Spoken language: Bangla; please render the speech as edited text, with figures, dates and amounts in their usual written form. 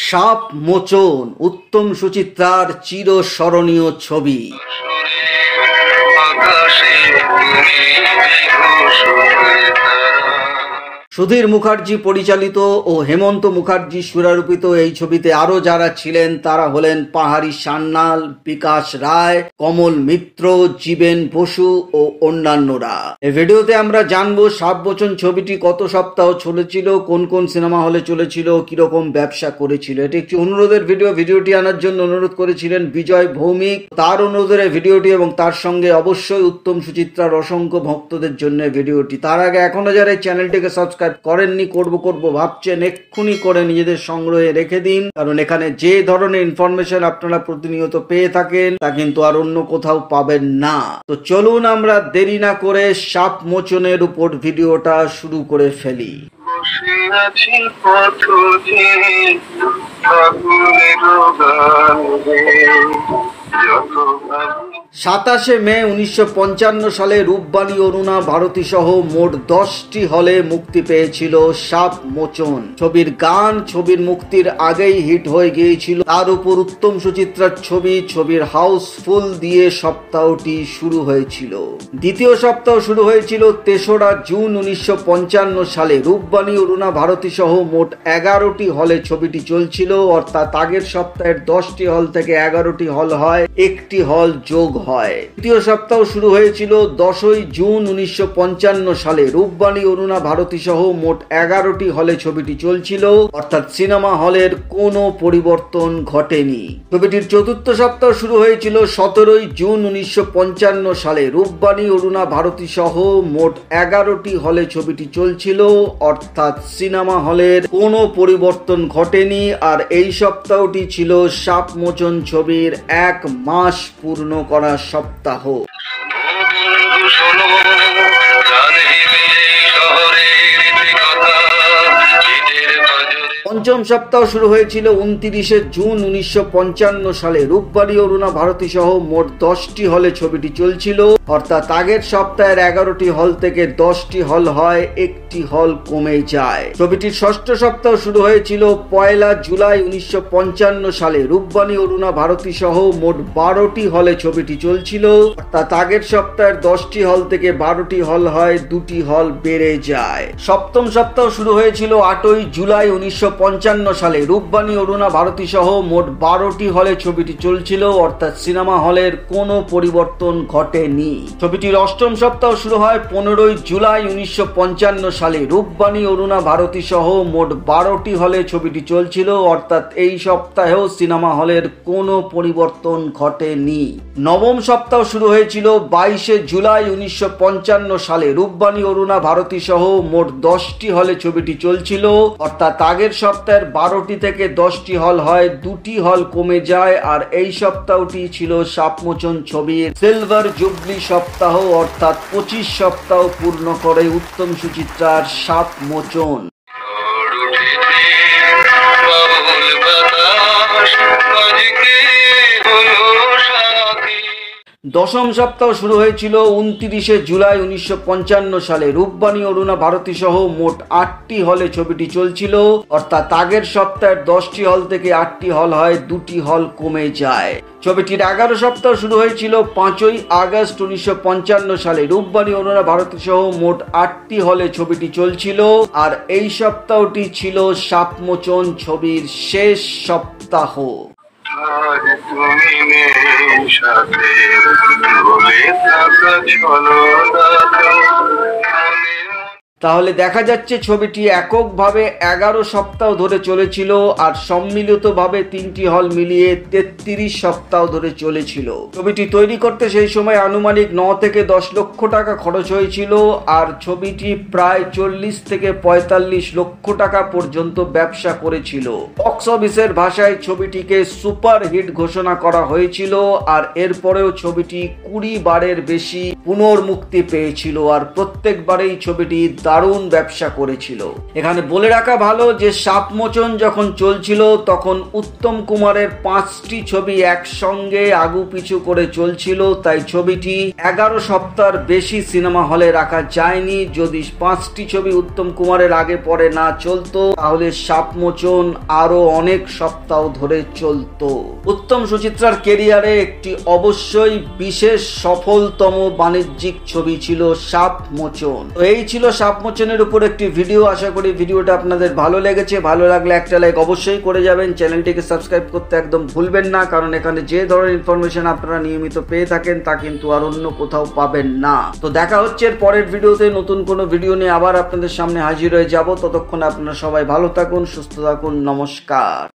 সাপ মোচন উত্তম সুচিত্রার চিরস্মরণীয় ছবি। সুধীর মুখার্জি পরিচালিত ও হেমন্ত মুখার্জি সুরারোপিত এই ছবিতে আরো যারা ছিলেন তারা হলেন পাহাড়ি সান্যাল, বিকাশ রায়, কমল মিত্র, জীবেন বসু ও অন্যান্যরা। এই ভিডিওতে আমরা জানবো সাপ মোচন ছবিটি কত সপ্তাহ চলেছিল, কোন কোন সিনেমা হলে চলেছিল, কিরকম ব্যবসা করেছিল। এটি একটি অনুরোধের ভিডিওটি আনার জন্য অনুরোধ করেছিলেন বিজয় ভৌমিক। তার অনুরোধের ভিডিওটি এবং তার সঙ্গে অবশ্যই উত্তম সুচিত্রার অসংখ্য ভক্তদের জন্য ভিডিওটি। তার আগে এখনো যারা এই চ্যানেলটিকে সাবস্ক্রাইব করেননি, করব ভাবছেন, এক্ষুনি করে নিজেদের সংগ্রহে রেখে দিন, কারণ এখানে যে ধরনের ইনফরমেশন আপনারা প্রতিনিয়ত পেয়ে থাকেন তা কিন্তু আর অন্য কোথাও পাবেন না। তো চলুন আমরা দেরি না করে সাপ মোচনের উপর ভিডিওটা শুরু করে ফেলি। 27 মে 1955 সালে রূপবাণী অরুণা ভারতী সহ মোট 10টি হলে মুক্তি পেয়েছিল সাপ মোচন। ছবির গান ছবির মুক্তির আগেই হিট হয়ে গিয়েছিল। তার উপর উত্তম সুচিত্রার ছবির হাউসফুল দিয়ে সপ্তাহটি শুরু হয়েছিল। দ্বিতীয় সপ্তাহ শুরু হয়েছিল 3রা জুন 1955 সালে। রূপবাণী অরুণা ভারতী সহ মোট 11টি হলে ছবিটি চলছিল, অর্থাৎ আগের সপ্তাহের 10টি হল থেকে 11টি হল হয়, একটি হল যোগ হয়। তৃতীয় সপ্তাহ শুরু হয়েছিল 10ই জুন 1955 সালে। রূপবাণী অরুণা ভারতী সহ মোট 11টি হলে ছবিটি চলছিল, অর্থাৎ সিনেমা হলের কোনো পরিবর্তন ঘটেনি। ছবিটির চতুর্থ সপ্তাহ শুরু হয়েছিল 17ই জুন 1955 সালে। রূপবাণী অরুণা ভারতী সহ মোট 11টি হলে ছবিটি চলছিল, অর্থাৎ সিনেমা হলের কোনো পরিবর্তন ঘটেনি। আর এই সপ্তাহটি ছিল সাপ মোচন ছবির 1 মাস পূর্ণ করা সপ্তাহ। পঞ্চম সপ্তাহ শুরু হয়েছিল 29শে জুন 1955 সালে। রূপবাণী অরুণা ভারতী সহ মোট 10টি হলে ছবিটি চলছিল, অর্থাৎ আগের সপ্তাহের 11টি হল থেকে 10টি হল হয়, একটি হল কমে যায়। ছবিটির ষষ্ঠ সপ্তাহ শুরু হয়েছিল 1 জুলাই 1955 সালে। রূপবাণী অরুণা ভারতী সহ মোট 12টি হলে ছবিটি চলছিল, অর্থাৎ আগের সপ্তাহের 10টি হল থেকে 12টি হল হয়, 2টি হল বেড়ে যায়। সপ্তম সপ্তাহ শুরু হয়েছিল 8ই জুলাই 1955 সালে। রূপবাণী অরুণা ভারতী সহ মোট 12টি হলে ছবিটি চলছিল, অর্থাৎ সিনেমা হলের কোনো পরিবর্তন ঘটেনি। ছবিটির অষ্টম সপ্তাহ শুরু হয় 15ই জুলাই 1955 সালে। রূপবাণী অরুণা ভারতী সহ মোট 12টি হলে ছবিটি চলছিল, অর্থাৎ এই সপ্তাহেও সিনেমা হলের কোনো পরিবর্তন ঘটেনি। নবম সপ্তাহ শুরু হয়েছিল 22শে জুলাই 1955 সালে। রূপবাণী অরুণা ভারতী সহ মোট 10টি হলে ছবিটি চলছিল, অর্থাৎ আগের সপ্তাহের 12টি থেকে 10টি হল হয়, 2টি হল কমে যায়। আর এই সপ্তাহটি ছিল সাপমোচন ছবির সিলভার জুবলি সপ্তাহ, অর্থাৎ 25 সপ্তাহ পূর্ণ করে উত্তম সুচিত্রার সাপ মোচন। দশম সপ্তাহ শুরু হয়েছিল 29শে জুলাই 1955 সালে। রূপবাণী অরুণা ভারতী সহ মোট 8টি হলে ছবিটি চলছিল, অর্থাৎ আগের সপ্তাহের 10টি হল থেকে 8টি হল হয়, 2টি হল কমে যায়। ছবিটির 11 সপ্তাহ শুরু হয়েছিল 5ই আগস্ট 1955 সালে। রূপবাণী অরুণা ভারতী সহ মোট 8টি হলে ছবিটি চলছিল, আর এই সপ্তাহটি ছিল সাপমোচন ছবির শেষ সপ্তাহ। তাহলে দেখা যাচ্ছে ছবিটি এককভাবে 11 সপ্তাহ ধরে চলেছিল, আর সম্মিলিতভাবে 3টি হল মিলিয়ে 33 সপ্তাহ ধরে চলেছিল। ছবিটি তৈরি করতে সেই সময় আনুমানিক 9 থেকে 10 লক্ষ টাকা খরচ হয়েছিল, আর ছবিটি প্রায় 40 থেকে 45 লক্ষ টাকা পর্যন্ত ব্যবসা করেছিল। বক্স অফিসের ভাষায় ছবিটিকে সুপার হিট ঘোষণা করা হয়েছিল, আর এরপরেও ছবিটি 20 বারের বেশি পুনর্মুক্তি পেয়েছিল, আর প্রত্যেকবারেই ছবিটি দারুণ ব্যবসা করেছিল। এখানে বলে রাখা ভালো যে সাপমোচন যখন চলছিল তখন উত্তম কুমারের 5টি ছবি একসঙ্গে আগুপিছু করে চলছিল, তাই ছবিটি 11 সপ্তাহের বেশি সিনেমা হলে রাখা যায়নি। যদি 5টি ছবি উত্তম কুমারের আগে পরে না চলতো তাহলে সাপমোচন আরো অনেক সপ্তাহ ধরে চলতো। উত্তম সুচিত্রার কেরিয়ারে একটি অবশ্যই বিশেষ সফলতম বাণিজ্যিক ছবি ছিল সাপমোচন। তো এই ছিল সাপমোচনের উপর একটি ভিডিও। আশা করি ভিডিওটা আপনাদের ভালো লেগেছে। ভালো লাগলে একটা লাইক অবশ্যই করে যাবেন। চ্যানেলটিকে সাবস্ক্রাইব করতে একদম ভুলবেন না, কারণ এখানে যে ধরনের ইনফরমেশন আপনারা নিয়মিত পেয়ে থাকেন তা কিন্তু আর অন্য কোথাও পাবেন না। তো দেখা হচ্ছে এর পরের ভিডিওতে। নতুন কোনো ভিডিও নিয়ে আবার আপনাদের সামনে হাজির হয়ে যাব। ততক্ষণ আপনারা সবাই ভালো থাকুন, সুস্থ থাকুন। নমস্কার।